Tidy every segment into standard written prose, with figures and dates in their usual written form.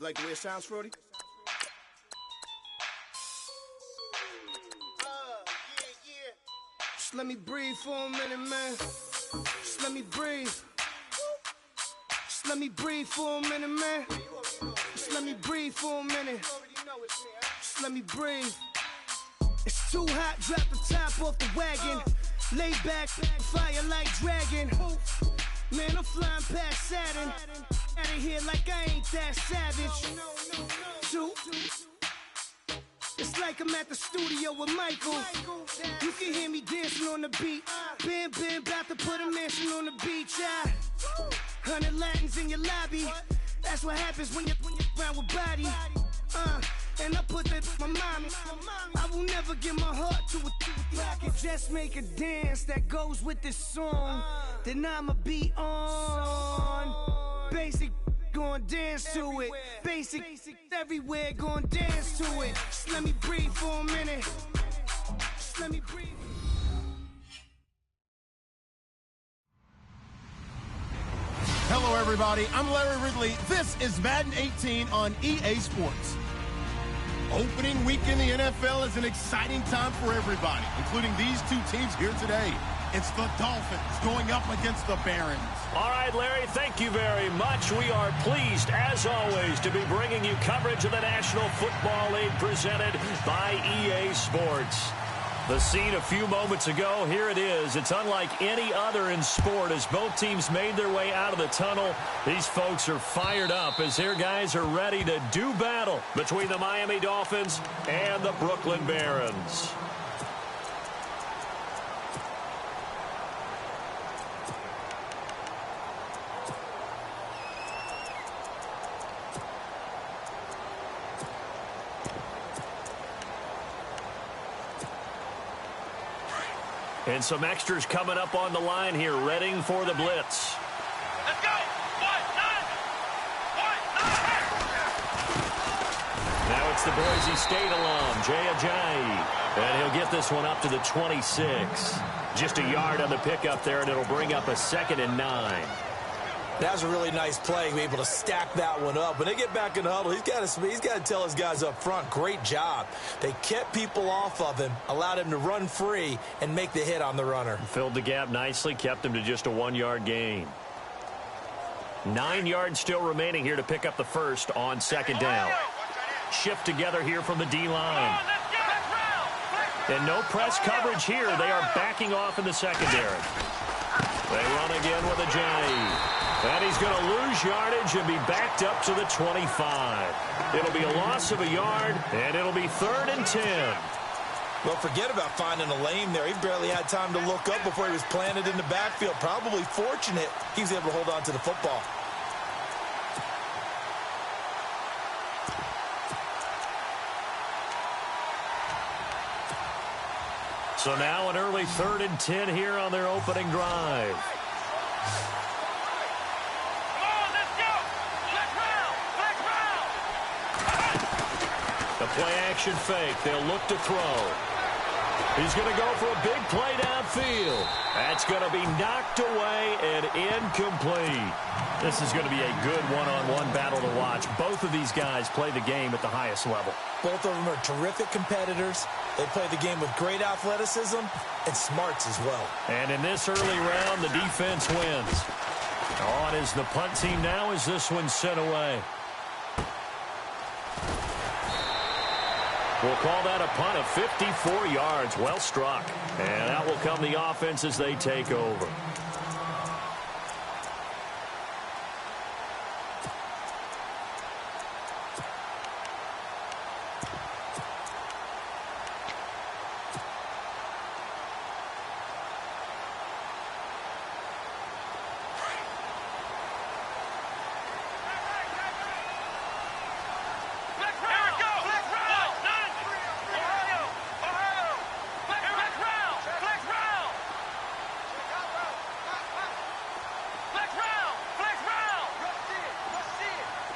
Like the way it sounds, Frody? Just let me breathe for a minute, man. Just let me breathe. Just let me breathe for a minute, man. Just let me breathe for a minute. Just let me breathe. It's too hot, drop the top off the wagon. Lay back, fire like dragon. Man, I'm flying past Saturn. Out of here like I ain't that savage. Two. It's like I'm at the studio with Michael. You can hear me dancing on the beat. Bam, about to put a mansion on the beach. 100 Latins in your lobby. That's what happens when you're around with body. And I put that in my mama. I will never give my heart to a I can just make a dance that goes with this song. Then I'ma be on. Basic, gon' dance to it. Basic, everywhere, gon' dance to it. Just let me breathe for a minute. Just let me breathe. Hello, everybody. I'm Larry Ridley. This is Madden 18 on EA Sports. Opening week in the NFL is an exciting time for everybody, including these two teams here today. It's the Dolphins going up against the Barons. All right, Larry, thank you very much. We are pleased, as always, to be bringing you coverage of the National Football League presented by EA Sports. The scene a few moments ago, here it is. It's unlike any other in sport as both teams made their way out of the tunnel. These folks are fired up as their guys are ready to do battle between the Miami Dolphins and the Brooklyn Barons. And some extras coming up on the line here, readying for the blitz. Let's go! Now it's the Boise State alum, Jay Ajayi. And he'll get this one up to the 26. Just a yard on the pickup there, and it'll bring up a 2nd and 9. That was a really nice play, be able to stack that one up. When they get back in the huddle, he's got to tell his guys up front, great job. They kept people off of him, allowed him to run free, and make the hit on the runner. Filled the gap nicely, kept him to just a 1-yard gain. 9 yards still remaining here to pick up the first on 2nd down. Shift together here from the D-line. And no press coverage here. They are backing off in the secondary. They run again with Ajayi. And he's going to lose yardage and be backed up to the 25. It'll be a loss of a yard, and it'll be 3rd and 10. Well, forget about finding a lane there. He barely had time to look up before he was planted in the backfield. Probably fortunate he was able to hold on to the football. So now an early 3rd and 10 here on their opening drive. The play-action fake. They'll look to throw. He's going to go for a big play downfield. That's going to be knocked away and incomplete. This is going to be a good one-on-one battle to watch. Both of these guys play the game at the highest level. Both of them are terrific competitors. They play the game with great athleticism and smarts as well. And in this early round, the defense wins. On is the punt team now as this one's sent away. We'll call that a punt of 54 yards. Well struck. And that will come the offense as they take over.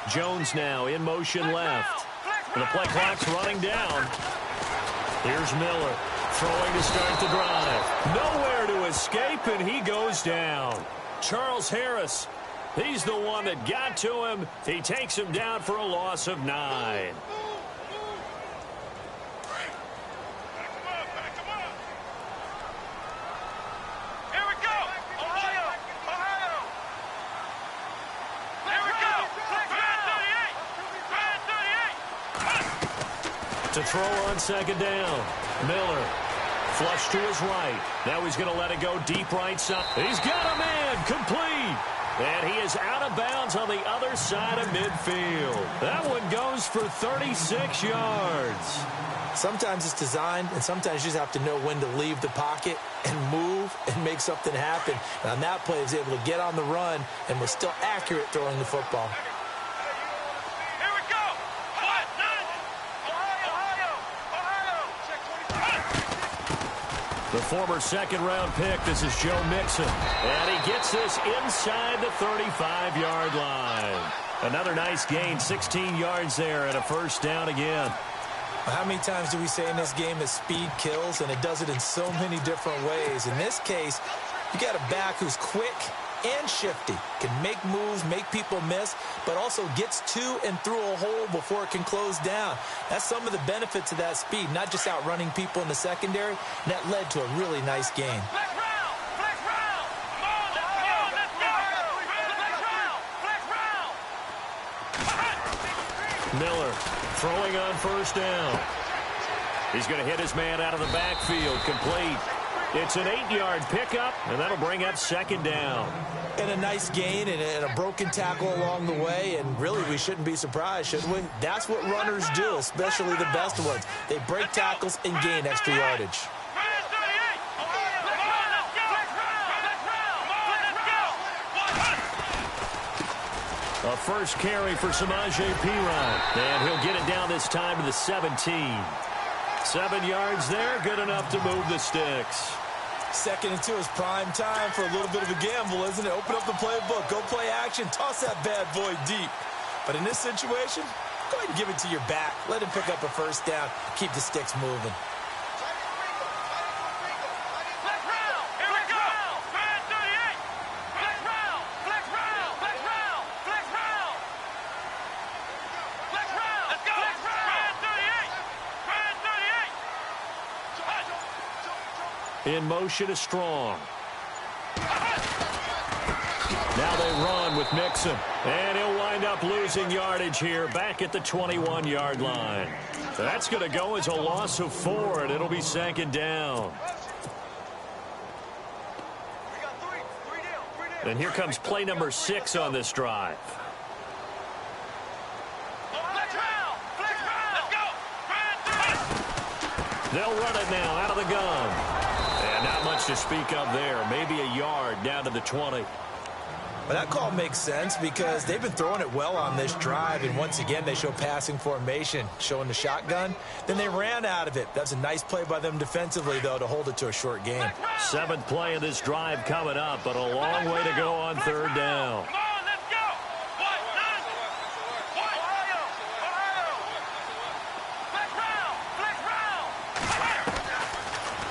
Jones now in motion left. And the play clock's running down. Here's Miller throwing to start the drive. Nowhere to escape, and he goes down. Charles Harris He's the one that got to him. He takes him down for a loss of 9. To throw on second down. Miller. Flush to his right. Now he's going to let it go deep right side. He's got a man. Complete. And he is out of bounds on the other side of midfield. That one goes for 36 yards. Sometimes it's designed, and sometimes you just have to know when to leave the pocket and move and make something happen. And on that play, he was able to get on the run and was still accurate throwing the football. The former second-round pick, this is Joe Mixon. And he gets this inside the 35-yard line. Another nice gain, 16 yards there, and a first down again. How many times do we say in this game that speed kills, and it does it in so many different ways? In this case, you got a back who's quick and shifty, can make moves, make people miss, but also gets to and through a hole before it can close down. That's some of the benefits of that speed, not just outrunning people in the secondary, and that led to a really nice gain. Miller throwing on first down. He's going to hit his man out of the backfield, complete. It's an 8-yard pickup, and that'll bring up second down. And a nice gain and a broken tackle along the way, and really we shouldn't be surprised, should we? That's what runners do, especially the best ones. They break tackles and gain extra yardage. A first carry for Samaje Perine, and he'll get it down this time to the 17. 7 yards there, good enough to move the sticks. 2nd and 2 is prime time for a little bit of a gamble, isn't it? Open up the playbook, go play action, toss that bad boy deep. But in this situation, go ahead and give it to your back. Let him pick up a first down, keep the sticks moving. In motion is Strong. Now they run with Mixon. And he'll wind up losing yardage here back at the 21-yard line. That's going to go as a loss of 4, and it'll be second down. And here comes play number 6 on this drive. They'll run it now out of the gun. And not much to speak of there. Maybe a yard down to the 20. But that call makes sense because they've been throwing it well on this drive, and once again they show passing formation, showing the shotgun. Then they ran out of it. That's a nice play by them defensively, though, to hold it to a short game. 7th play of this drive coming up, but a long way to go on 3rd down.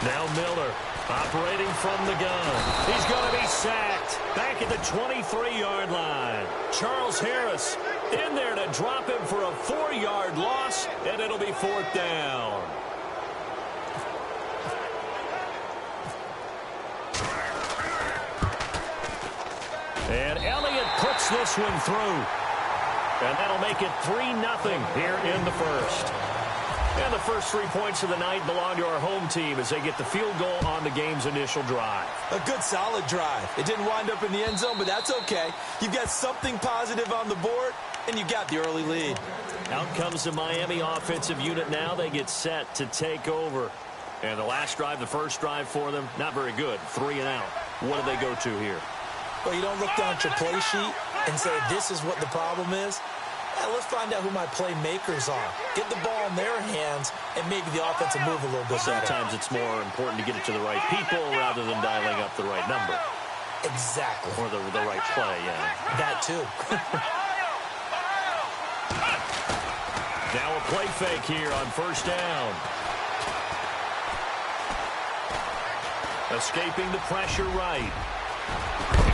Now Miller operating from the gun. He's going to be sacked back at the 23-yard line. Charles Harris in there to drop him for a 4-yard loss, and it'll be 4th down. And Elliott puts this one through. And that'll make it 3-0 here in the first. And the first 3 points of the night belong to our home team as they get the field goal on the game's initial drive. A good, solid drive. It didn't wind up in the end zone, but that's okay. You've got something positive on the board, and you got the early lead. Out comes the Miami offensive unit now. They get set to take over. And the last drive, the first drive for them, not very good. 3 and out. What do they go to here? Well, you don't look down at your play sheet and say, this is what the problem is. Yeah, let's find out who my playmakers are. Get the ball in their hands, and maybe the offense will move a little bit better. Sometimes it's more important to get it to the right people rather than dialing up the right number. Exactly. Or the right play, yeah. That too. Now a play fake here on first down. Escaping the pressure right.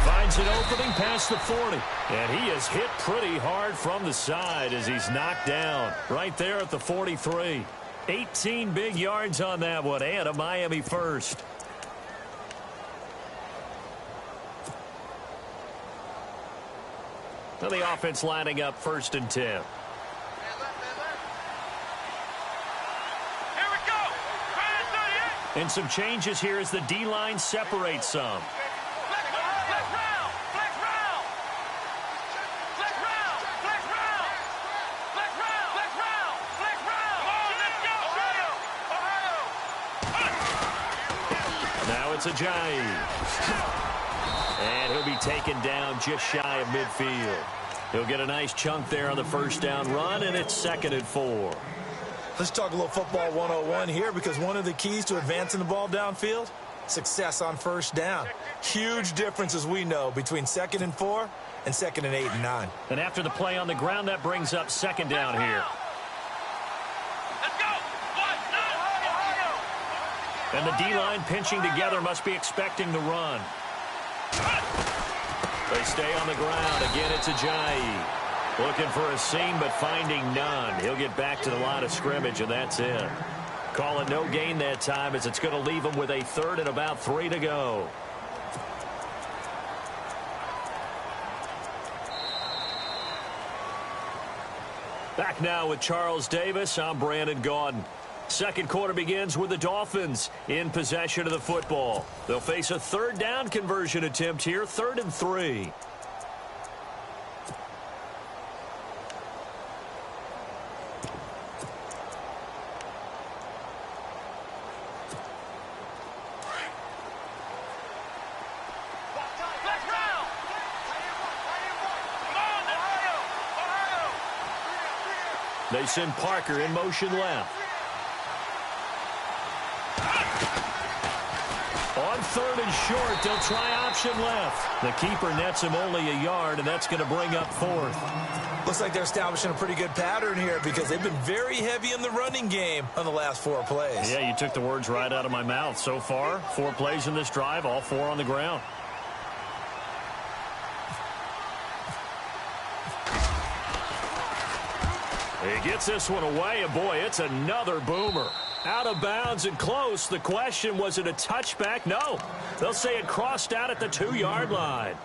Finds an opening past the 40. And he is hit pretty hard from the side as he's knocked down right there at the 43. 18 big yards on that one, and a Miami first. Now the offense lining up 1st and 10. Here we go. And some changes here as the D-line separates some. Now it's Ajayi. And he'll be taken down just shy of midfield. He'll get a nice chunk there on the first down run, and it's 2nd and 4. Let's talk a little football 101 here, because one of the keys to advancing the ball downfield, success on first down. Huge difference, as we know, between 2nd and 4 and 2nd and 8 and 9. And after the play on the ground, that brings up 2nd down here. And the D-line pinching together must be expecting the run. They stay on the ground. Again, it's Ajayi. Looking for a seam, but finding none. He'll get back to the line of scrimmage, and that's it. Call it no gain that time, as it's going to leave him with a 3rd and about 3 to go. Back now with Charles Davis. I'm Brandon Gaudin. Second quarter begins with the Dolphins in possession of the football. They'll face a 3rd down conversion attempt here, 3rd and 3. They send Parker in motion left. On 3rd and short, they'll try option left. The keeper nets him only a yard, and that's going to bring up 4th. Looks like they're establishing a pretty good pattern here, because they've been very heavy in the running game on the last 4 plays. Yeah, you took the words right out of my mouth. So far, 4 plays in this drive, all 4 on the ground. He gets this one away, and boy, it's another boomer. Out of bounds and close. The question, was it a touchback? No. They'll say it crossed out at the 2-yard line.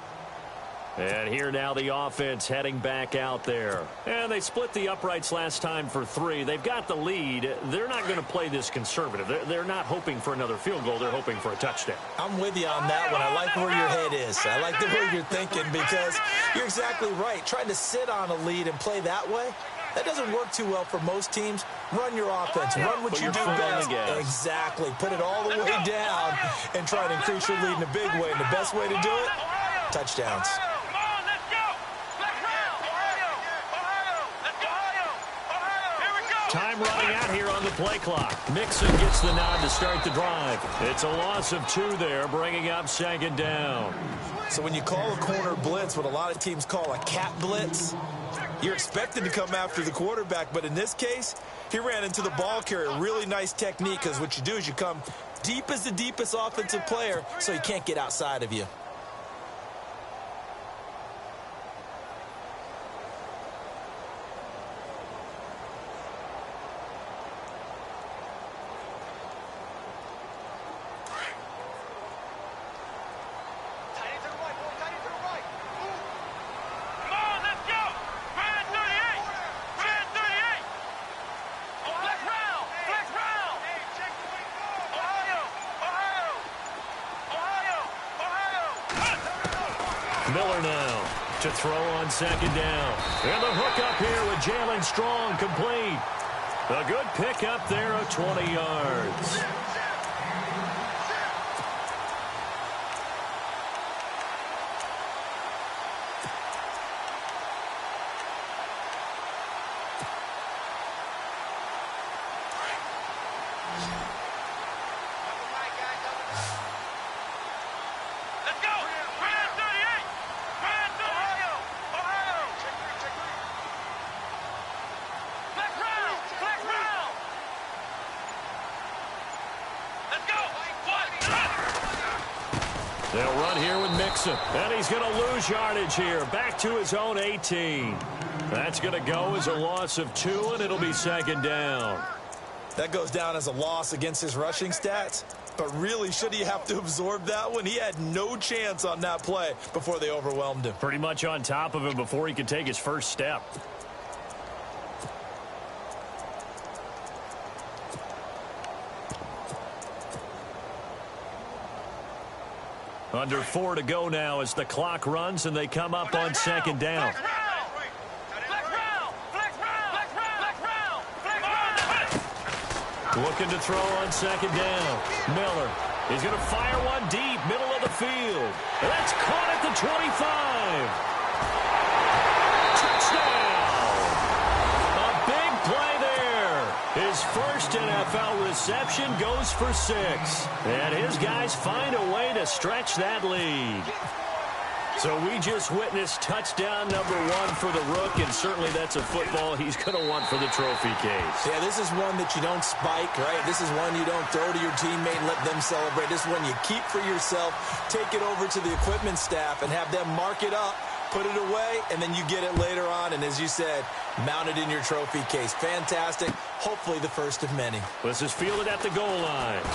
And here now the offense heading back out there. And they split the uprights last time for 3. They've got the lead. They're not going to play this conservative. They're not hoping for another field goal. They're hoping for a touchdown. I'm with you on that one. I like where your head is. I like the way you're thinking, because you're exactly right. Trying to sit on a lead and play that way, that doesn't work too well for most teams. Run your offense. Run what you do best. Exactly. Put it all the way down and try to increase your lead in a big way. And the best way to do it, touchdowns. Time running out here on the play clock. Mixon gets the nod to start the drive. It's a loss of 2 there, bringing up 2nd down. So when you call a corner blitz, what a lot of teams call a cat blitz, you're expected to come after the quarterback, but in this case, he ran into the ball carrier. Really nice technique, because what you do is you come deep as the deepest offensive player, so he can't get outside of you. Miller now to throw on 2nd down. And the hook up here with Jalen Strong, complete. A good pick up there of 20 yards. They'll run here with Mixon. And he's going to lose yardage here. Back to his own 18. That's going to go as a loss of 2, and it'll be second down. That goes down as a loss against his rushing stats. But really, should he have to absorb that one? He had no chance on that play before they overwhelmed him. Pretty much on top of him before he could take his first step. Under 4 to go now as the clock runs and they come up on second down. Looking to throw on second down. Miller is going to fire one deep, middle of the field. That's caught at the 25. Touchdown! A big play there. His first NFL reception goes for 6. And his guys find a way to stretch that lead. So we just witnessed touchdown number 1 for the Rook, and certainly that's a football he's going to want for the trophy case. Yeah, this is one that you don't spike, right? This is one you don't throw to your teammate and let them celebrate. This is one you keep for yourself, take it over to the equipment staff, and have them mark it up, put it away, and then you get it later on, and as you said, mount it in your trophy case. Fantastic. Hopefully the first of many. This is fielded at the goal line.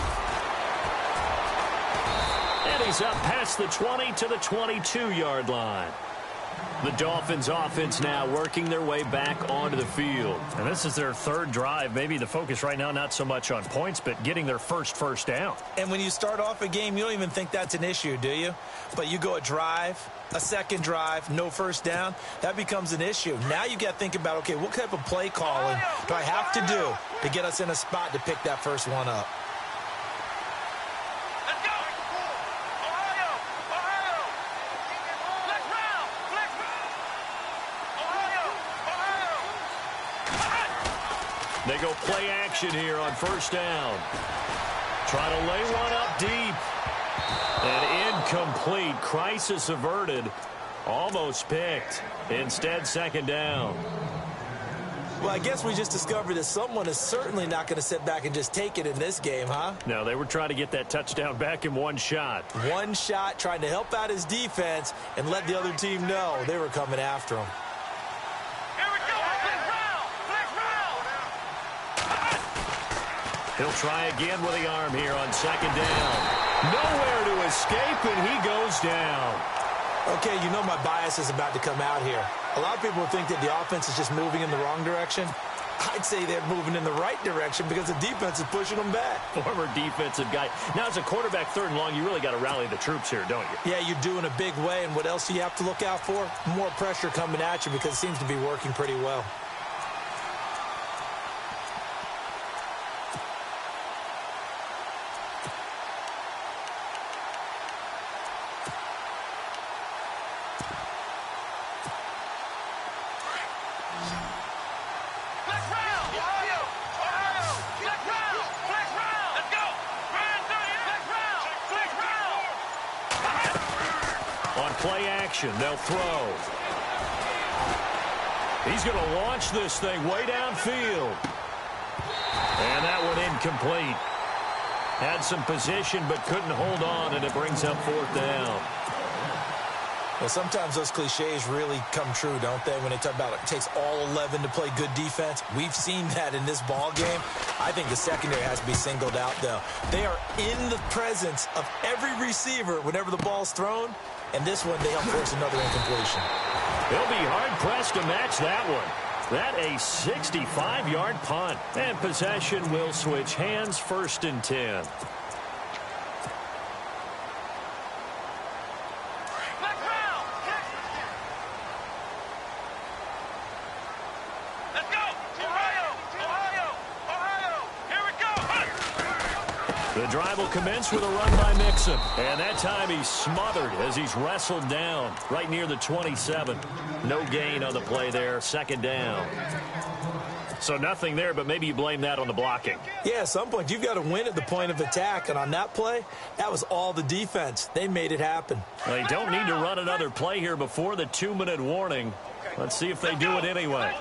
And he's up past the 20 to the 22-yard line. The Dolphins offense now working their way back onto the field. And this is their third drive. Maybe the focus right now not so much on points, but getting their first down. And when you start off a game, you don't even think that's an issue, do you? But you go a drive, a second drive, no first down, that becomes an issue. Now you got to think about, okay, what type of play calling do I have to do to get us in a spot to pick that first one up? They go play action here on first down. Try to lay one up deep. And incomplete. Crisis averted. Almost picked. Instead, second down. Well, I guess we just discovered that someone is certainly not going to sit back and just take it in this game, huh? No, they were trying to get that touchdown back in one shot. One shot, trying to help out his defense and let the other team know they were coming after him. He'll try again with the arm here on second down. Nowhere to escape, and he goes down. Okay, you know my bias is about to come out here. A lot of people think that the offense is just moving in the wrong direction. I'd say they're moving in the right direction because the defense is pushing them back. Former defensive guy. Now, as a quarterback, third and long, you really got to rally the troops here, don't you? Yeah, you do in a big way, and what else do you have to look out for? More pressure coming at you because it seems to be working pretty well. They'll throw. He's going to launch this thing way downfield. And that one incomplete. Had some position but couldn't hold on, and it brings up fourth down. Well, sometimes those cliches really come true, don't they? When they talk about it takes all 11 to play good defense. We've seen that in this ball game. I think the secondary has to be singled out, though. They are in the presence of every receiver whenever the ball's thrown. And this one, they help force another incompletion. They'll be hard-pressed to match that one. That a 65-yard punt. And possession will switch hands, 1st and 10. The drive will commence with a run by Mixon. And that time he's smothered as he's wrestled down right near the 27. No gain on the play there. Second down. So nothing there, but maybe you blame that on the blocking. Yeah, at some point you've got to win at the point of attack. And on that play, that was all the defense. They made it happen. They don't need to run another play here before the 2-minute warning. Let's see if they do it anyway.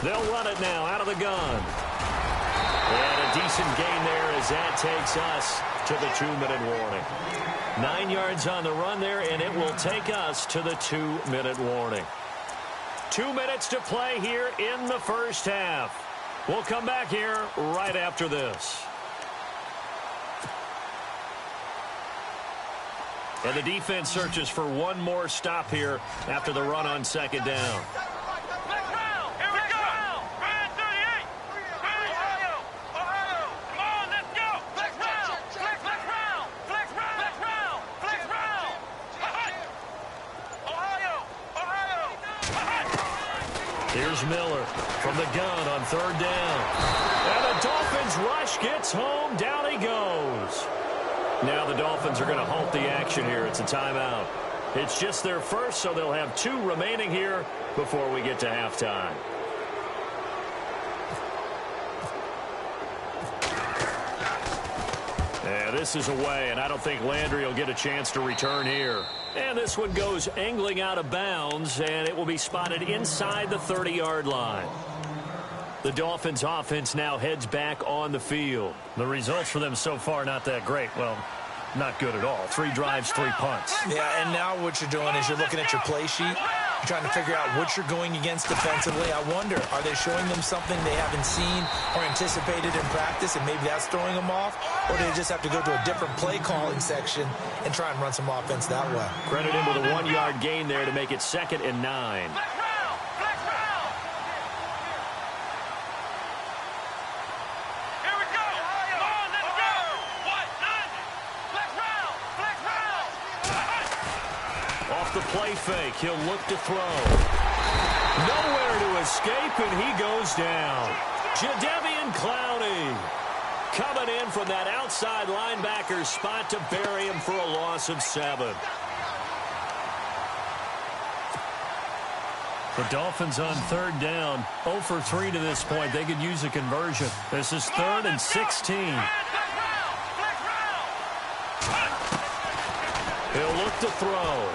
They'll run it now out of the gun. And a decent gain there as that takes us to the 2-minute warning. 9 yards on the run there, and it will take us to the 2-minute warning. 2 minutes to play here in the first half. We'll come back here right after this. And the defense searches for one more stop here after the run on second down. Here's Miller from the gun on third down. And the Dolphins rush gets home. Down he goes. Now the Dolphins are going to halt the action here. It's a timeout. It's just their first, so they'll have 2 remaining here before we get to halftime. Yeah, this is away, and I don't think Landry will get a chance to return here. And this one goes angling out of bounds, and it will be spotted inside the 30-yard line. The Dolphins offense now heads back on the field. The results for them so far not that great. Well, not good at all. 3 drives, 3 punts. Yeah, and now what you're doing is you're looking at your play sheet. You're trying to figure out what you're going against defensively. I wonder, are they showing them something they haven't seen or anticipated in practice, and maybe that's throwing them off? Or do they just have to go to a different play calling section and try and run some offense that way? Credit him with a 1-yard gain there to make it 2nd and 9. The play fake. He'll look to throw. Nowhere to escape, and he goes down. Jadeveon Clowney coming in from that outside linebacker spot to bury him for a loss of 7. The Dolphins on third down, 0 for 3 to this point. They could use a conversion. This is 3rd and 16. He'll look to throw.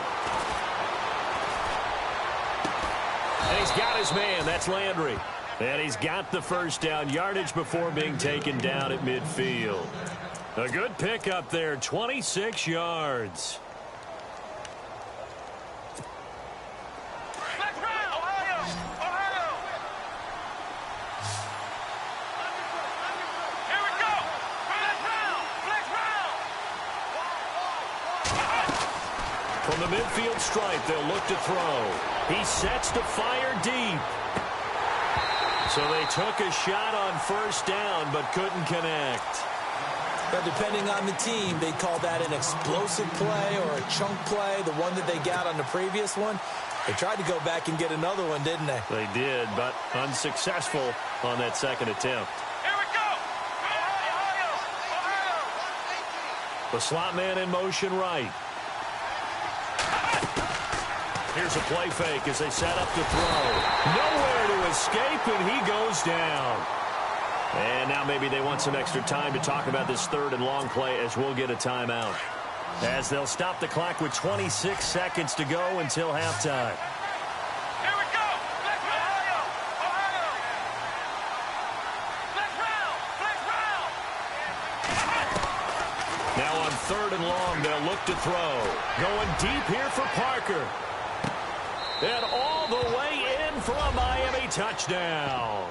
And he's got his man. That's Landry. And he's got the first down yardage before being taken down at midfield. A good pickup there, 26 yards. From the midfield stripe, they'll look to throw. He sets to fire deep. So they took a shot on first down, but couldn't connect. But depending on the team, they call that an explosive play or a chunk play, the one that they got on the previous one. They tried to go back and get another one, didn't they? They did, but unsuccessful on that second attempt. Here we go! The slot man in motion right. Here's a play fake as they set up to throw. Nowhere to escape, and he goes down. And now maybe they want some extra time to talk about this 3rd and long play as we'll get a timeout. As they'll stop the clock with 26 seconds to go until halftime. Here we go! Ohio! Ohio! Flex round! Now on 3rd and long, they'll look to throw. Going deep here for Parker. And all the way in for a Miami touchdown.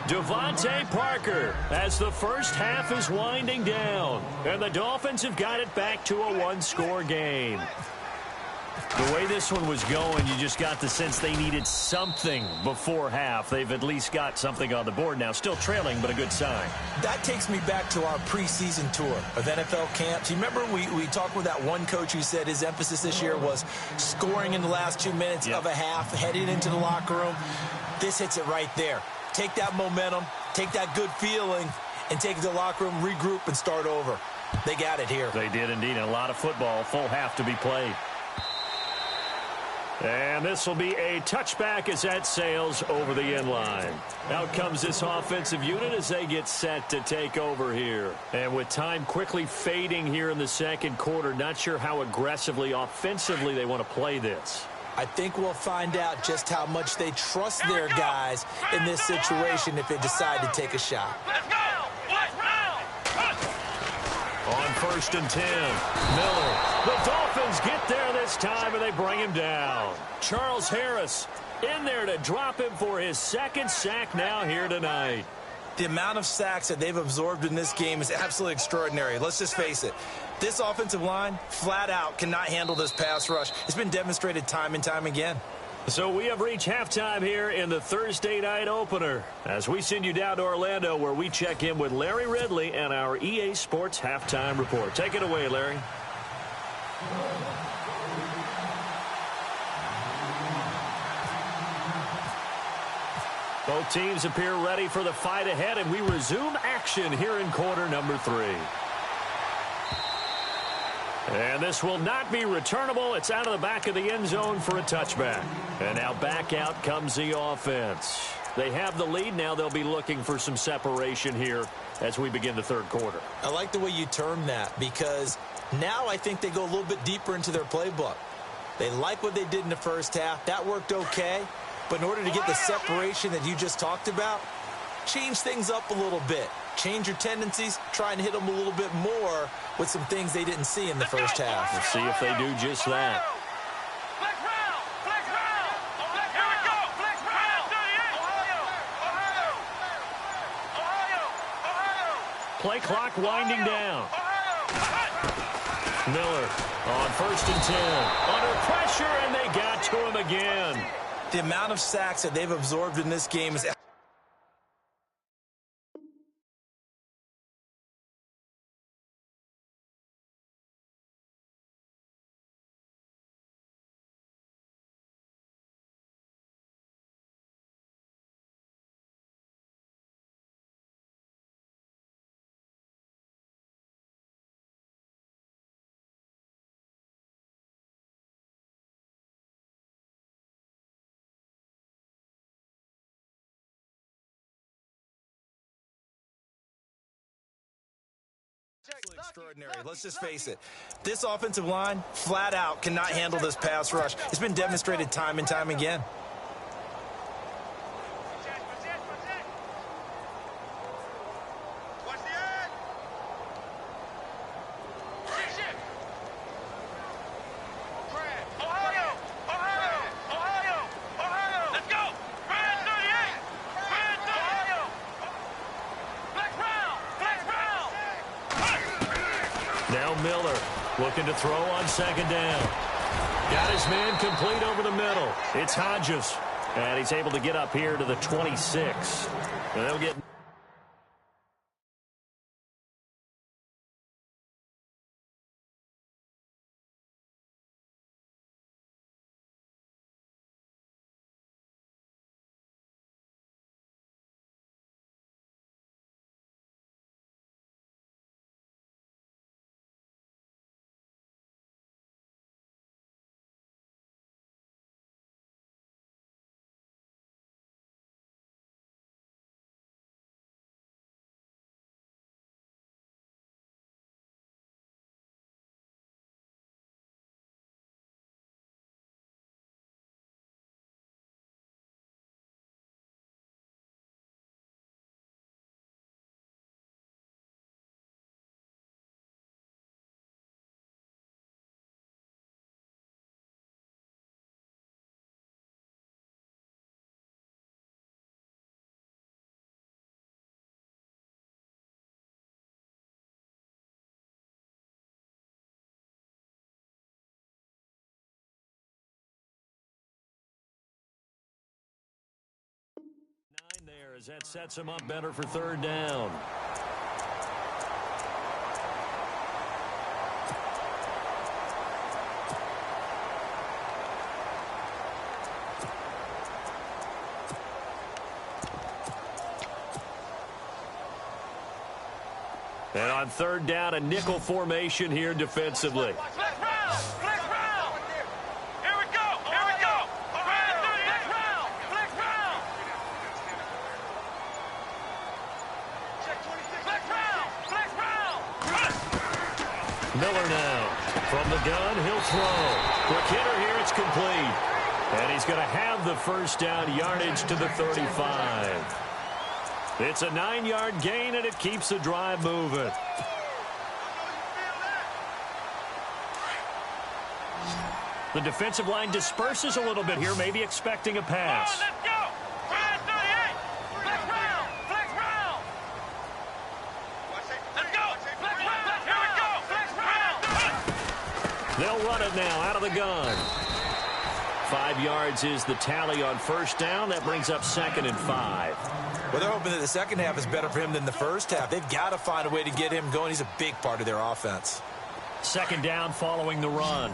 Devontae Parker as the first half is winding down. And the Dolphins have got it back to a 1-score game. The way this one was going, you just got the sense they needed something before half. They've at least got something on the board now. Still trailing, but a good sign. That takes me back to our preseason tour of NFL camps. You remember we talked with that one coach who said his emphasis this year was scoring in the last 2 minutes of a half, heading into the locker room. This hits it right there. Take that momentum, take that good feeling, and take it to the locker room, regroup, and start over. They got it here. They did indeed. And a lot of football, full half to be played. And this will be a touchback as that sails over the end line. Out comes this offensive unit as they get set to take over here. And with time quickly fading here in the second quarter, not sure how aggressively, offensively they want to play this. I think we'll find out just how much they trust their guys in this situation if they decide to take a shot. Let's go! 1st and 10. Miller. The Dolphins get there this time, and they bring him down. Charles Harris in there to drop him for his 2nd sack now here tonight. The amount of sacks that they've absorbed in this game is absolutely extraordinary. Let's just face it. This offensive line, flat out, cannot handle this pass rush. It's been demonstrated time and time again. So we have reached halftime here in the Thursday night opener as we send you down to Orlando where we check in with Larry Ridley and our EA Sports Halftime Report. Take it away, Larry. Both teams appear ready for the fight ahead, and we resume action here in quarter number 3. And this will not be returnable. It's out of the back of the end zone for a touchback. And now back out comes the offense. They have the lead. Now they'll be looking for some separation here as we begin the 3rd quarter. I like the way you termed that because now I think they go a little bit deeper into their playbook. They like what they did in the 1st half. That worked okay. But in order to get the separation that you just talked about, change things up a little bit. Change your tendencies, try and hit them a little bit more with some things they didn't see in the 1st half. We'll see if they do just that. Play clock winding down. Miller on 1st and 10. Under pressure, and they got to him again. The amount of sacks that they've absorbed in this game is... extraordinary. Let's just face it. This offensive line, flat out, cannot handle this pass rush. It's been demonstrated time and time again. Now Miller looking to throw on 2nd down. Got his man complete over the middle. It's Hodges. And he's able to get up here to the 26. And they'll get... there as that sets him up better for 3rd down. And on 3rd down, a nickel formation here defensively. Miller now from the gun, he'll throw. Quick hitter here, it's complete. And he's going to have the 1st down yardage to the 35. It's a 9-yard gain, and it keeps the drive moving. The defensive line disperses a little bit here, maybe expecting a pass. Let's go. Flag 38. Flex round. Flex round. Let's go. Flex round. Here we go. Flex round. They'll run it now out of the gun. 5 yards is the tally on first down. That brings up 2nd and 5. Well, they're hoping that the second half is better for him than the first half. They've got to find a way to get him going. He's a big part of their offense. 2nd down following the run.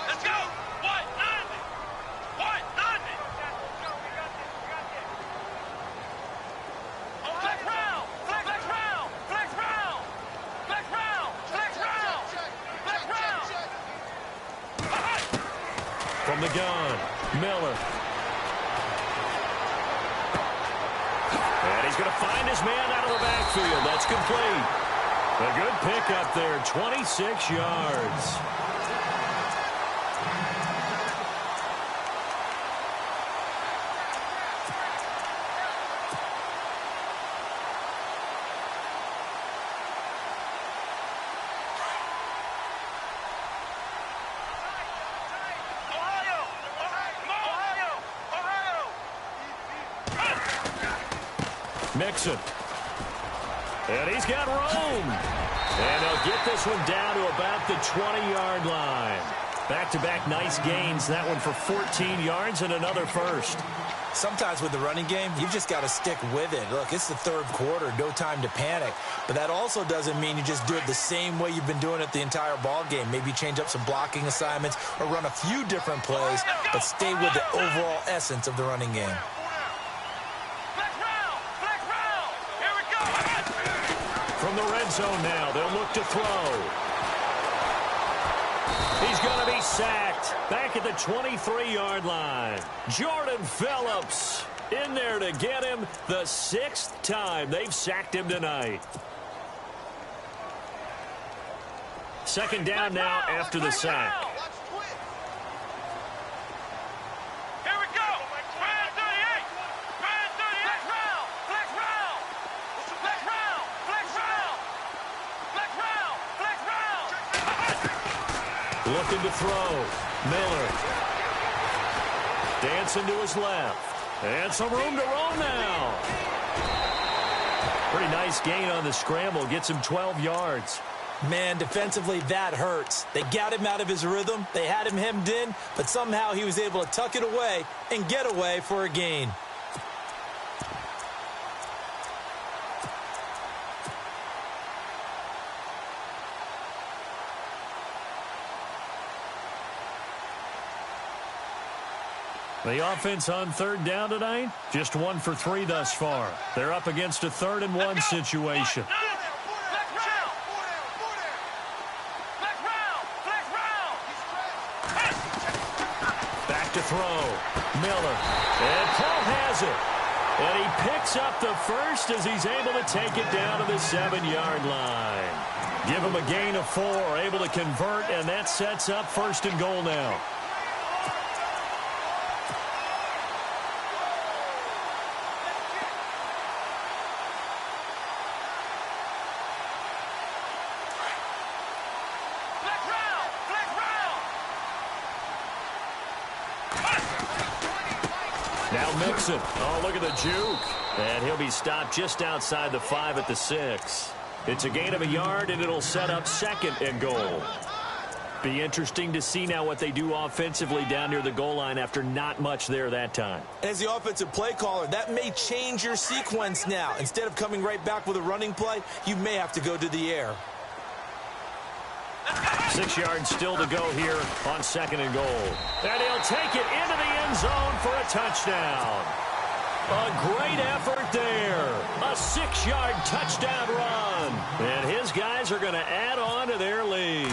Let's go. White 90. White 90. Flex round. Flex round. Flex round. Flex round. Flex round. Flex round. From the gun, Miller. And he's going to find his man out of the backfield. That's complete. A good pickup there, 26 yards. Mixon. And he's got room. And they'll get this one down to about the 20-yard line. Back-to-back nice gains. That one for 14 yards and another first. Sometimes with the running game, you've just got to stick with it. Look, it's the third quarter, no time to panic. But that also doesn't mean you just do it the same way you've been doing it the entire ball game. Maybe change up some blocking assignments or run a few different plays, but stay with the overall essence of the running game. From the red zone now, they'll look to throw. He's going to be sacked back at the 23-yard line. Jordan Phillips in there to get him the 6th time they've sacked him tonight. 2nd down now after the sack. Looking to throw. Miller. Dancing to his left. And some room to roam now. Pretty nice gain on the scramble. Gets him 12 yards. Man, defensively, that hurts. They got him out of his rhythm. They had him hemmed in, but somehow he was able to tuck it away and get away for a gain. The offense on 3rd down tonight, just 1 for 3 thus far. They're up against a 3rd and 1 situation. Back to throw. Miller. And Paul has it. And he picks up the first as he's able to take it down to the 7-yard line. Give him a gain of 4, able to convert, and that sets up 1st and goal now. Now Mixon. Oh, look at the juke. And he'll be stopped just outside the 5 at the 6. It's a gain of a yard, and it'll set up 2nd and goal. Be interesting to see now what they do offensively down near the goal line after not much there that time. As the offensive play caller, that may change your sequence now. Instead of coming right back with a running play, you may have to go to the air. 6 yards still to go here on 2nd and goal. And he'll take it into the end zone for a touchdown. A great effort there. A 6-yard touchdown run. And his guys are going to add on to their lead.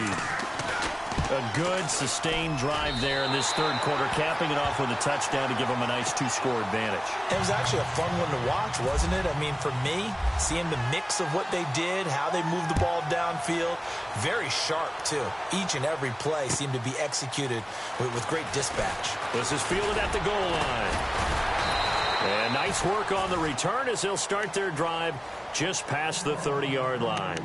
A good, sustained drive there in this 3rd quarter, capping it off with a touchdown to give them a nice 2-score advantage. It was actually a fun one to watch, wasn't it? I mean, for me, seeing the mix of what they did, how they moved the ball downfield, very sharp, too. Each and every play seemed to be executed with great dispatch. This is fielded at the goal line. And nice work on the return as they'll start their drive just past the 30-yard line.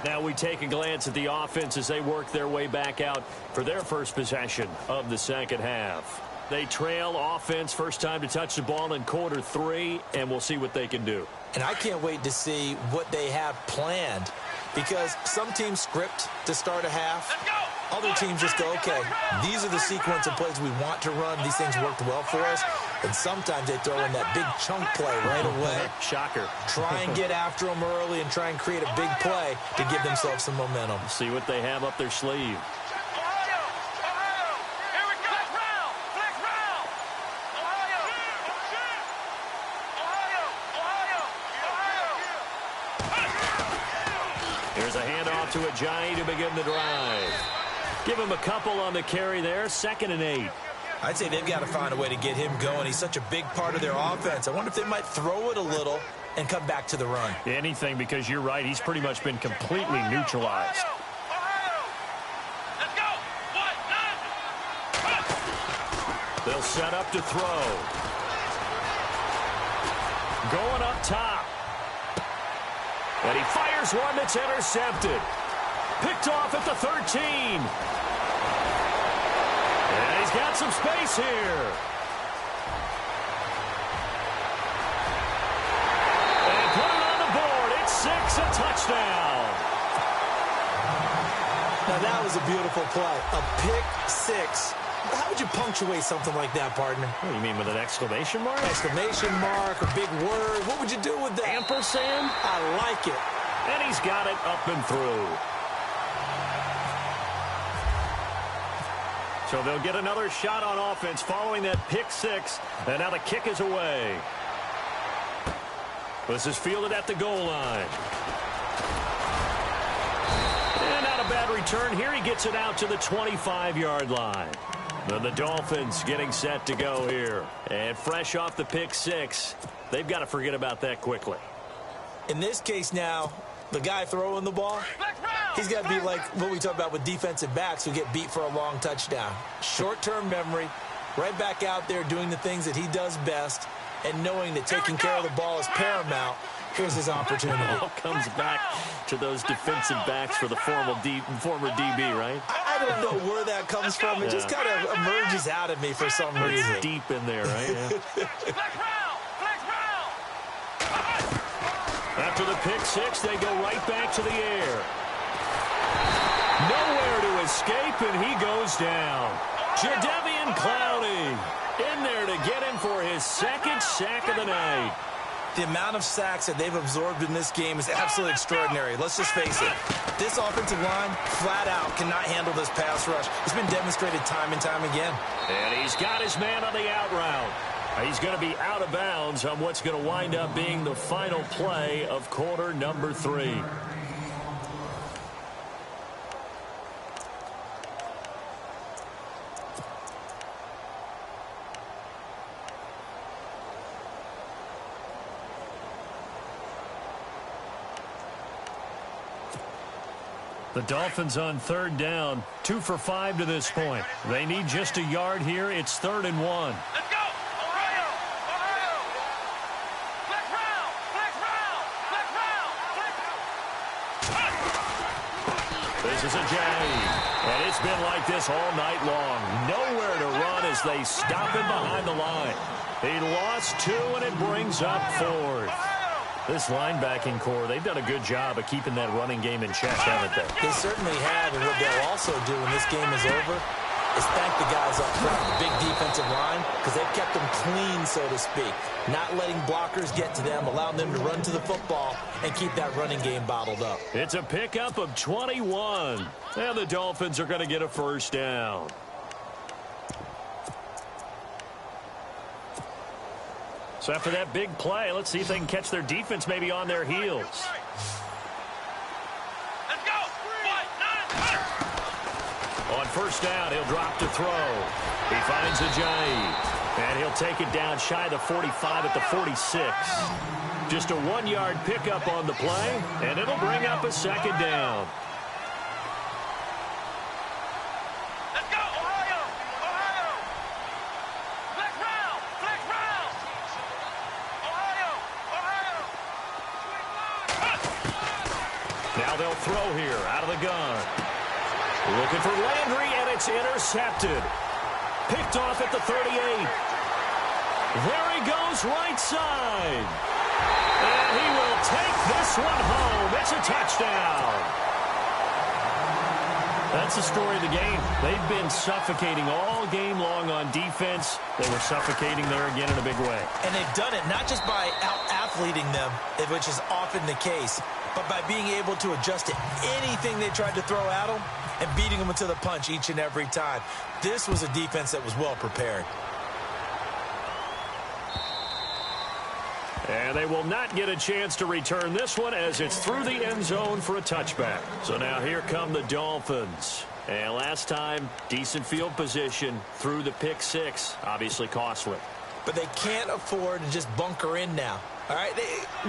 Now we take a glance at the offense as they work their way back out for their first possession of the second half. They trail offense first time to touch the ball in quarter 3, and we'll see what they can do. And I can't wait to see what they have planned, because some teams script to start a half. Other teams just go, okay, these are the sequence of plays we want to run. These things worked well for us. And sometimes they throw in that big chunk play right away. Shocker. Try and get after them early and try and create a big play to give themselves some momentum. See what they have up their sleeve. Here's a handoff to Ajayi to begin the drive. Give him a couple on the carry there. 2nd and 8. I'd say they've got to find a way to get him going. He's such a big part of their offense. I wonder if they might throw it a little and come back to the run. Anything, because you're right. He's pretty much been completely neutralized. They'll set up to throw. Going up top. And he fires one that's intercepted. Picked off at the 13. And he's got some space here. And put it on the board. It's 6, a touchdown. Now that was a beautiful play. A pick 6. How would you punctuate something like that, partner? What do you mean, with an exclamation mark? Exclamation mark, a big word. What would you do with that? Ampersand? I like it. And he's got it up and through. So they'll get another shot on offense following that pick 6. And now the kick is away. This is fielded at the goal line. And not a bad return here. He gets it out to the 25-yard line. Then the Dolphins getting set to go here. And fresh off the pick 6, they've got to forget about that quickly. In this case now, the guy throwing the ball, he's got to be like what we talk about with defensive backs who get beat for a long touchdown. Short-term memory, right back out there doing the things that he does best, and knowing that taking care of the ball is paramount. Here's his opportunity. It all comes back to those defensive backs for the former DB, right? I don't know where that comes from. It just kind of emerges out of me for some reason. It's deep in there, right? Yeah. After the pick 6, they go right back to the air. Nowhere to escape, and he goes down. Jadeveon Clowney in there to get him for his 2nd sack of the night. The amount of sacks that they've absorbed in this game is absolutely extraordinary. Let's just face it. This offensive line, flat out, cannot handle this pass rush. It's been demonstrated time and time again. And he's got his man on the out route. He's going to be out of bounds on what's going to wind up being the final play of quarter number 3. The Dolphins on 3rd down, 2 for 5 to this point. They need just a yard here. It's 3rd and 1. Let's go! Ohio! Ohio! Flex round! Flex round! Flex round! This is Ajayi. And it's been like this all night long. Nowhere to run as they stop him behind the line. He lost 2, and it brings up 4th. This linebacking core, they've done a good job of keeping that running game in check, haven't they? They certainly have, and what they'll also do when this game is over is thank the guys up front, the big defensive line, because they've kept them clean, so to speak. Not letting blockers get to them, allowing them to run to the football and keep that running game bottled up. It's a pickup of 21. And the Dolphins are going to get a 1st down. So after that big play, let's see if they can catch their defense maybe on their heels. Let's go! On 1st down, he'll drop to throw. He finds Ajayi. And he'll take it down shy of the 45 at the 46. Just a 1-yard pickup on the play, and it'll bring up a 2nd down. Let's go! Ohio! Ohio! Flex round! Flex round! Now they'll throw here out of the gun. Looking for Landry, and it's intercepted. Picked off at the 38. There he goes right side. And he will take this one home. It's a touchdown. That's the story of the game. They've been suffocating all game long on defense. They were suffocating there again in a big way. And they've done it not just by out-athleting them, which is often the case, but by being able to adjust to anything they tried to throw at them and beating them into the punch each and every time. This was a defense that was well prepared. And they will not get a chance to return this one as it's through the end zone for a touchback. So now here come the Dolphins. And last time, decent field position through the pick six. Obviously costly. But they can't afford to just bunker in now. All right,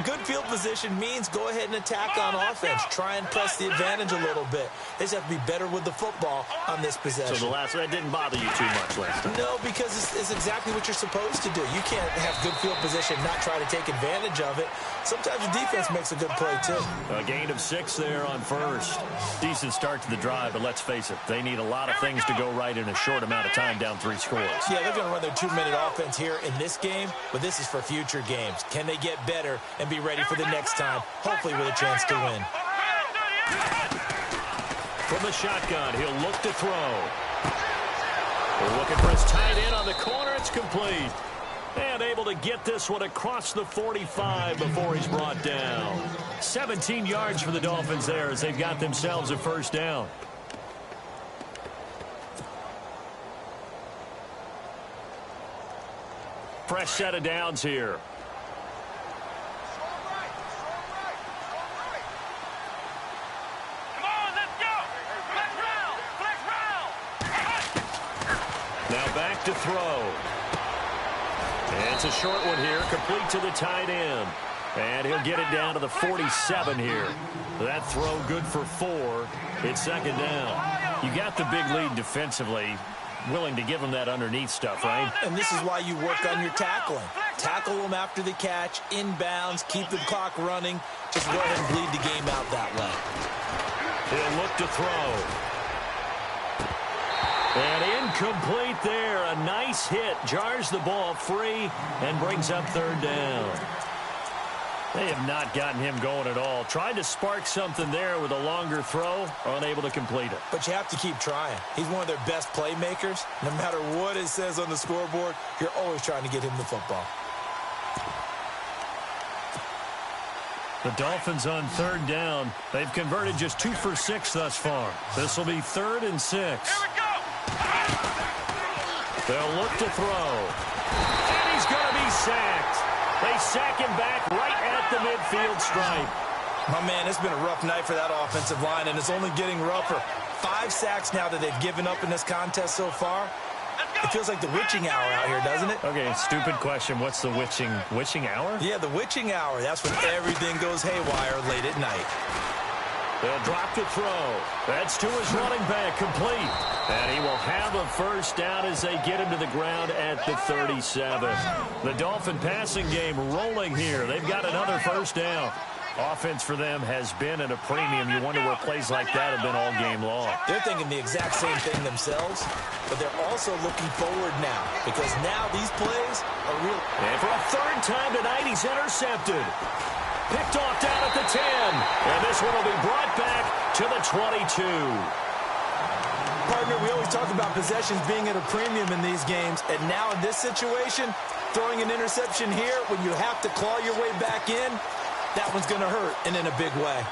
good field position means go ahead and attack on offense. Try and press the advantage a little bit. They just have to be better with the football on this possession. So that didn't bother you too much last time? No, because it's exactly what you're supposed to do. You can't have good field position and not try to take advantage of it. Sometimes the defense makes a good play, too. A gain of 6 there on first. Decent start to the drive, but let's face it, they need a lot of things to go right in a short amount of time down 3 scores. Yeah, they're going to run their 2-minute offense here in this game, but this is for future games. Can they get better and be ready for the next time, hopefully with a chance to win? From the shotgun, he'll look to throw. We're looking for his tight end on the corner. It's complete. And able to get this one across the 45 before he's brought down. 17 yards for the Dolphins there as they've got themselves a first down. Fresh set of downs here. Now back to throw. And it's a short one here, complete to the tight end. And he'll get it down to the 47 here. That throw good for 4. It's second down. You got the big lead defensively. Willing to give them that underneath stuff, right? And this is why you work on your tackling. Tackle them after the catch, inbounds, keep the clock running. Just go ahead and bleed the game out that way. He'll look to throw. And incomplete there. A nice hit. Jars the ball free and brings up third down. They have not gotten him going at all. Tried to spark something there with a longer throw. Unable to complete it. But you have to keep trying. He's one of their best playmakers. No matter what it says on the scoreboard, you're always trying to get him the football. The Dolphins on third down. They've converted just 2 for 6 thus far. This will be 3rd and 6. Here we go. They'll look to throw. And he's going to be sacked. They sack him back right at the midfield stripe. My man, it's been a rough night for that offensive line, and it's only getting rougher. 5 sacks now that they've given up in this contest so far. It feels like the witching hour out here, doesn't it? Okay, stupid question. What's the witching hour? Yeah, the witching hour. That's when everything goes haywire late at night. They'll drop to throw. That's to his running back, complete. And he will have a first down as they get him to the ground at the 37. The Dolphin passing game rolling here. They've got another first down. Offense for them has been at a premium. You wonder where plays like that have been all game long. They're thinking the exact same thing themselves, but they're also looking forward now because now these plays are real. And for a 3rd time tonight, he's intercepted. Picked off down at the 10. And this one will be brought back to the 22. Partner, we always talk about possessions being at a premium in these games, and now in this situation, throwing an interception here when you have to claw your way back in, that one's going to hurt, and in a big way.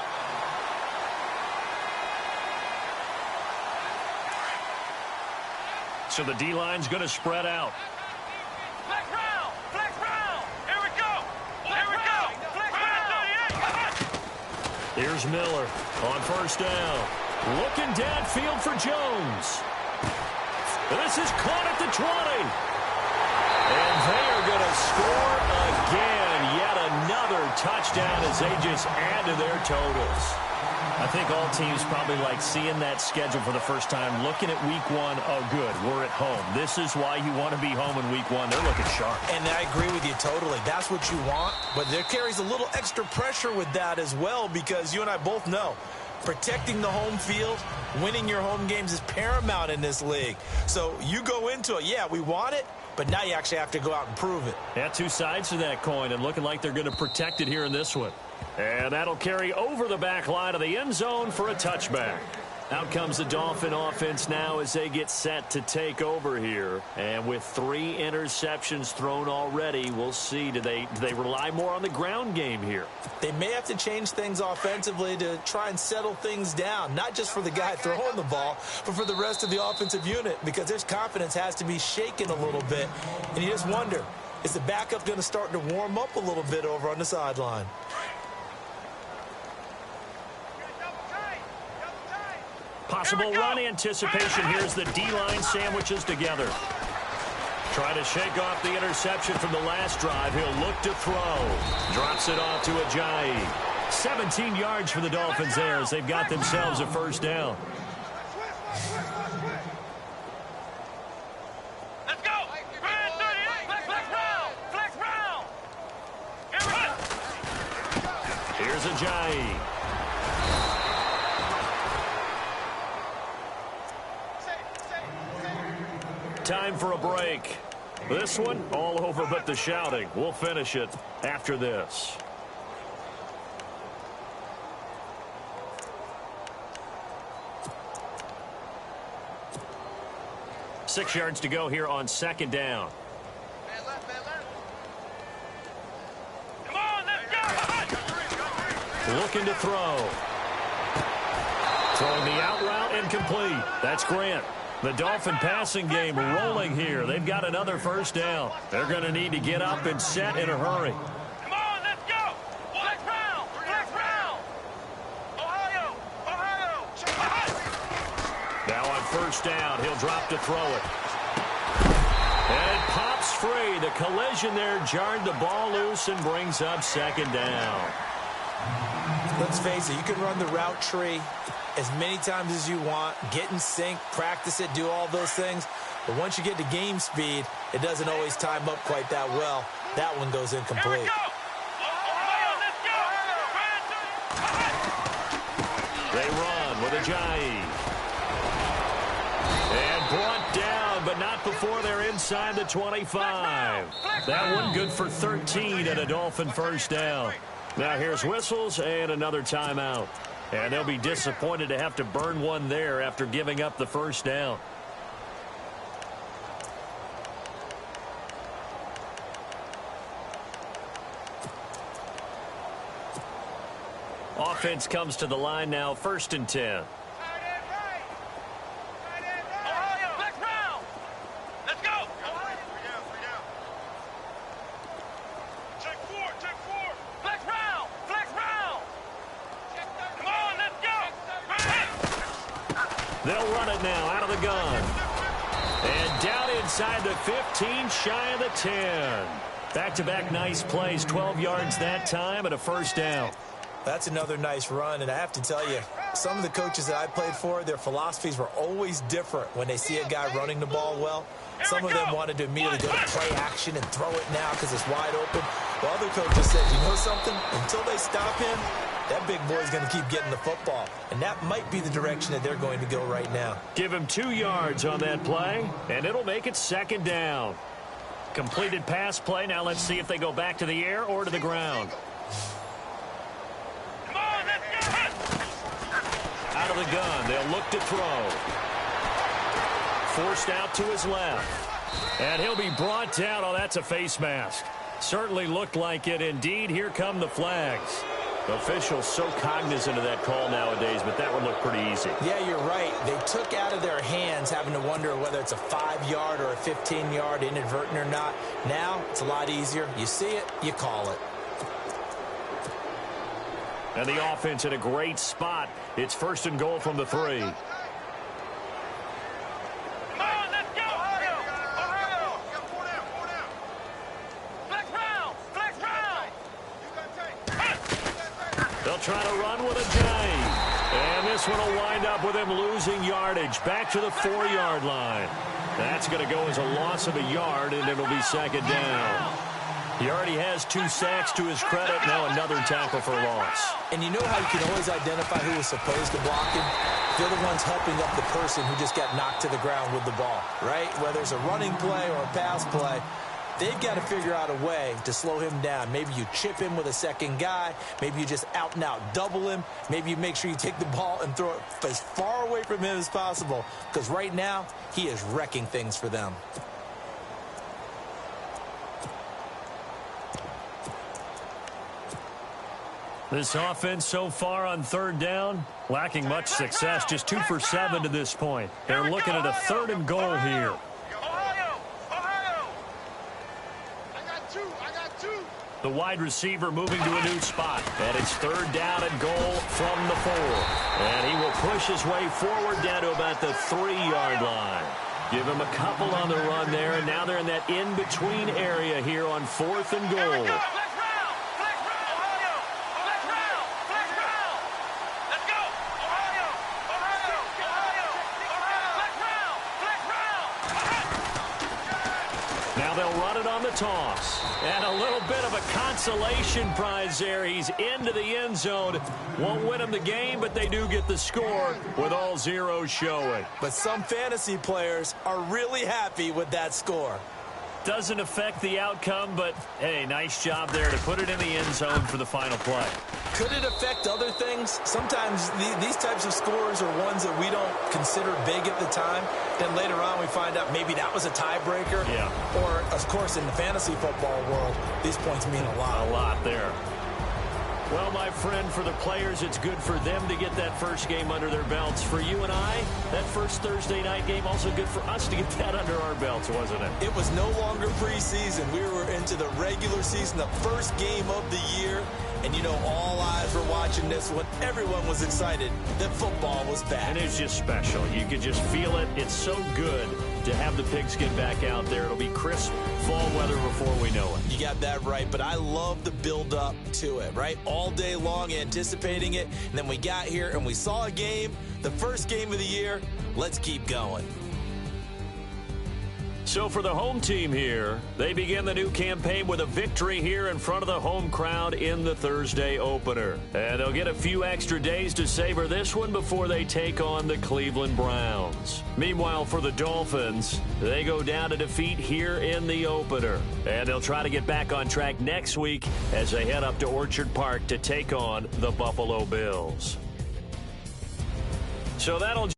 So the D-line's going to spread out. Flex round. Flex round. Here we go. Here we go. Flex round. Here's Miller on first down. Looking downfield for Jones. This is caught at the 20. And they are going to score again. Yet another touchdown as they just add to their totals. I think all teams probably like seeing that schedule for the first time, looking at week 1. Oh, good, we're at home. This is why you want to be home in week 1. They're looking sharp. And I agree with you totally. That's what you want. But there carries a little extra pressure with that as well because you and I both know Protecting the home field, winning your home games is paramount in this league. So you go into it, yeah, we want it, but now you actually have to go out and prove it. Yeah, two sides to that coin, and looking like they're going to protect it here in this one. And that'll carry over the back line of the end zone for a touchback. Out comes the Dolphin offense now as they get set to take over here. And with 3 interceptions thrown already, we'll see. Do they rely more on the ground game here? They may have to change things offensively to try and settle things down, not just for the guy throwing the ball, but for the rest of the offensive unit, because their confidence has to be shaken a little bit. And you just wonder, is the backup going to start to warm up a little bit over on the sideline? Possible run anticipation. Here's the D-line sandwiches together. Trying to shake off the interception from the last drive. He'll look to throw. Drops it off to Ajayi. 17 yards for the Dolphins there as they've got themselves a first down. Let's go. Flex round. Here's Ajayi. Time for a break. This one, all over but the shouting. We'll finish it after this. Six yards to go here on second down. Come on, let's go. Looking to throw. Throwing the out route incomplete. That's Grant. The Dolphin passing game rolling here. They've got another first down. They're going to need to get up and set in a hurry. Come on, let's go. Flex round. Ohio. Now on first down, he'll drop to throw it. And it pops free. The collision there jarred the ball loose and brings up second down. Let's face it, you can run the route tree as many times as you want, get in sync, practice it, do all those things. But once you get to game speed, it doesn't always time up quite that well. That one goes incomplete. They run with Ajayi. And brought down, but not before they're inside the 25. That one good for 13 and a Dolphin first down. Now here's whistles and another timeout. And they'll be disappointed to have to burn one there after giving up the first down. Offense comes to the line now, 1st and 10. They'll run it now out of the gun. And down inside the 15, shy of the 10. Back-to-back nice plays, 12 yards that time and a first down. That's another nice run, and I have to tell you, some of the coaches that I played for, their philosophies were always different when they see a guy running the ball well. Some of them wanted to immediately go to play action and throw it now because it's wide open. While other coaches said, you know something? Until they stop him, that big boy's going to keep getting the football. And that might be the direction that they're going to go right now. Give him 2 yards on that play, and it'll make it second down. Completed pass play. Now let's see if they go back to the air or to the ground. Come on, let's go. Out of the gun, they'll look to throw. Forced out to his left. And he'll be brought down. Oh, that's a face mask. Certainly looked like it. Indeed, here come the flags. Officials so cognizant of that call nowadays, but that one looked pretty easy. Yeah, you're right. They took out of their hands having to wonder whether it's a 5-yard or a 15-yard inadvertent or not. Now, it's a lot easier. You see it, you call it. And the offense in a great spot. It's 1st and goal from the 3. They'll try to run with Ajayi. And this one will wind up with him losing yardage back to the 4-yard line. That's going to go as a loss of a yard, and it'll be second down. He already has 2 sacks to his credit. Now another tackle for loss. And you know how you can always identify who was supposed to block him? They're the ones helping up the person who just got knocked to the ground with the ball, right? Whether it's a running play or a pass play, they've got to figure out a way to slow him down. Maybe you chip him with a second guy. Maybe you just out-and-out double him. Maybe you make sure you take the ball and throw it as far away from him as possible. Because right now, he is wrecking things for them. This offense so far on 3rd down, lacking much success. Just 2 for 7 to this point. They're looking at a 3rd and goal here. The wide receiver moving to a new spot. And it's 3rd down and goal from the 4. And he will push his way forward down to about the 3-yard line. Give him a couple on the run there. And now they're in that in-between area here on 4th and goal. Now they'll run it on the toss. And a little bit of a consolation prize there. He's into the end zone. Won't win him the game, but they do get the score with all zeros showing. But some fantasy players are really happy with that score. Doesn't affect the outcome, but, hey, nice job there to put it in the end zone for the final play. Could it affect other things? Sometimes these types of scores are ones that we don't consider big at the time. Then later on we find out maybe that was a tiebreaker. Yeah. Or, of course, in the fantasy football world, these points mean a lot. A lot there. Well, my friend, for the players, it's good for them to get that first game under their belts. For you and I, that first Thursday night game, also good for us to get that under our belts, wasn't it? It was no longer preseason. We were into the regular season, the first game of the year. And, you know, all eyes were watching this one. Everyone was excited that football was back. And it's just special. You could just feel it. It's so good to have the pigskin back out there. It'll be crisp fall weather before we know it. You got that right, but I love the build-up to it, right? All day long anticipating it, and then we got here and we saw a game, the first game of the year. Let's keep going. So for the home team here, they begin the new campaign with a victory here in front of the home crowd in the Thursday opener. And they'll get a few extra days to savor this one before they take on the Cleveland Browns. Meanwhile, for the Dolphins, they go down to defeat here in the opener. And they'll try to get back on track next week as they head up to Orchard Park to take on the Buffalo Bills. So that'll